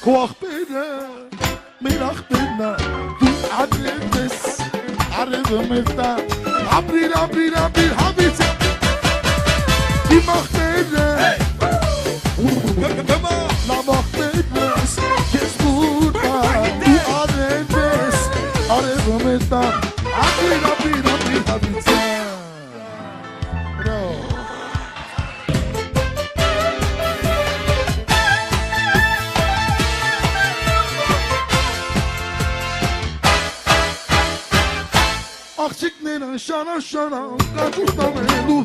Kuachbene, mirachbene, du adretes, arrevemeta, abrir, habitze, die Machtbene, la Machtbene, qu'est-ce pour toi, du adretes, arrevemeta, abrir, habitze. Աղջիկները շանաշանա կաջուր տանելու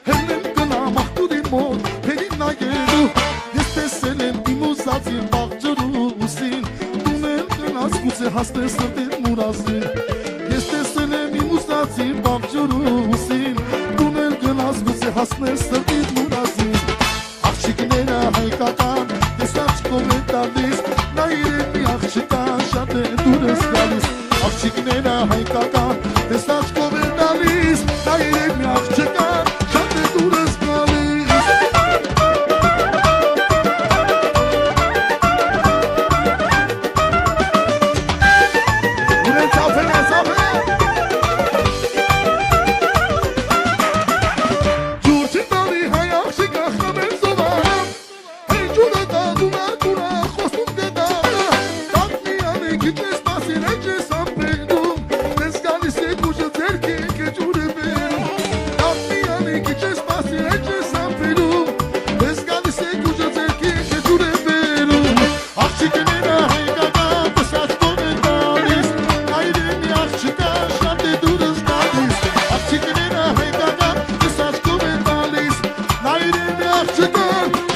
հելն կնա մաղթուդին մոտ հերին նագելու ես տեսել եմ իմ ուզածին բաղջրուսին տունել կնաց գուցե հասնես սրտին մուրազին ես տեսել եմ իմ ուզածին բաղջրուսին տունել կնաց գուցե հասնես սրտին մուրազին աղջիկները հայկական ես աղջկով է տալիս նա իրեն մի աղջիկա շատ է դուր ես գալիս աղջիկները հայկական Ես աղջկով է տալիս, նա իրեն մի աղջկան, շատ է դուր ես գալիս Ուրեն ծափեն է, Ջուր չի տալի հայ աղջիկ աղխամ եմ զովարամ Հեյ ջուրը տադում է կուրա, խոսում գետաղը Տակ մի անի գիտես մասին էջ ես ամպենում Ես գալիս է կուժը ձերքի ինքը ջուր է բերում Տակ մի անի գիտես մասին էջ ես ամպենում Ես գալիս է կուժը ձերքի ինքը ջուր է բերում Աղջիկները հայկական տեսածքով են տալիս Նա իրեն մի աղջիկա շատ է դուր ես գալիս Աղջիկները հայկական տեսածքով են տալիս Նա իրեն մի աղջիկա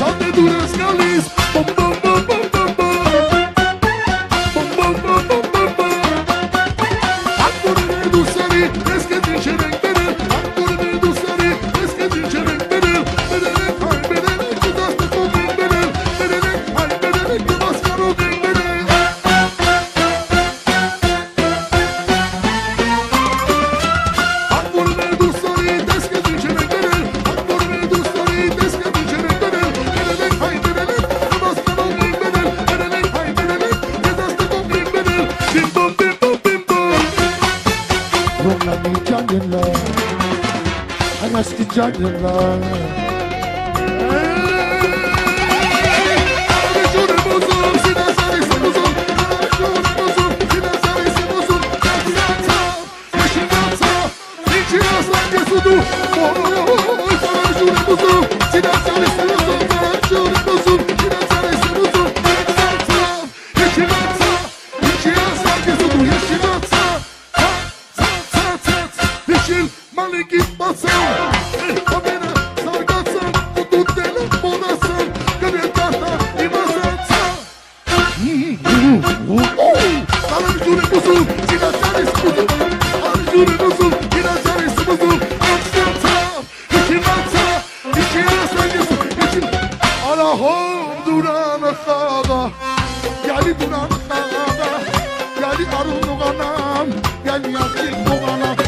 շատ է դուր ես գալիս Բոմ բոմ բոմ բոմ բոմ բոմ Բոմ բոմ բոմ բոմ բոմ բոմ Ակորն է դուսարի, ես կեզ ինչեր ենք բերել Ակորն է դուսարի, ես կեզ ինչեր ենք բերել Բերել ենք հայ, բերել ենք կուզաստықով ենք բերել Բերել ենք հայ, բերել ենք կվասկարով ենք բերել Ակորն է դուսարի, ես կեզ ինչեր ենք բերել Ակորն է դուսարի, ես կեզ ինչեր ենք բերել Բերել ենք հայ, բերել ենք կվասկարով ենք բերել Բերել ենք հայ, բերել ենք կուզաստықով ենք բերել Բիմ բոմ բիմ բոմ բիմ բոմ Romnami canela, anaski canela. Arabijure bozum, sinasari semuzum, arabijure bozum, sinasari semuzum. Yatsa, yeşil yatsa, niçin aslan gesudu? Oy, arabijure bozum, sinasari semuzum, arabijure bozum, sinasari semuzum. Yatsa, yeşil yatsa, niçin aslan gesudu? Yeşil yatsa. Yeşil malikit basın Haberi sargasın Kutu delip bonasın Gönül tahta imasın Arabijure bozum Sinasari semuzum Arabijure bozum Sinasari semuzum Yatsa, yeşil yatsa Yeşil aslan gesudu Yeşil Alahom duran xada Geli duran xada Geli arun doğanam Geli yakın doğanam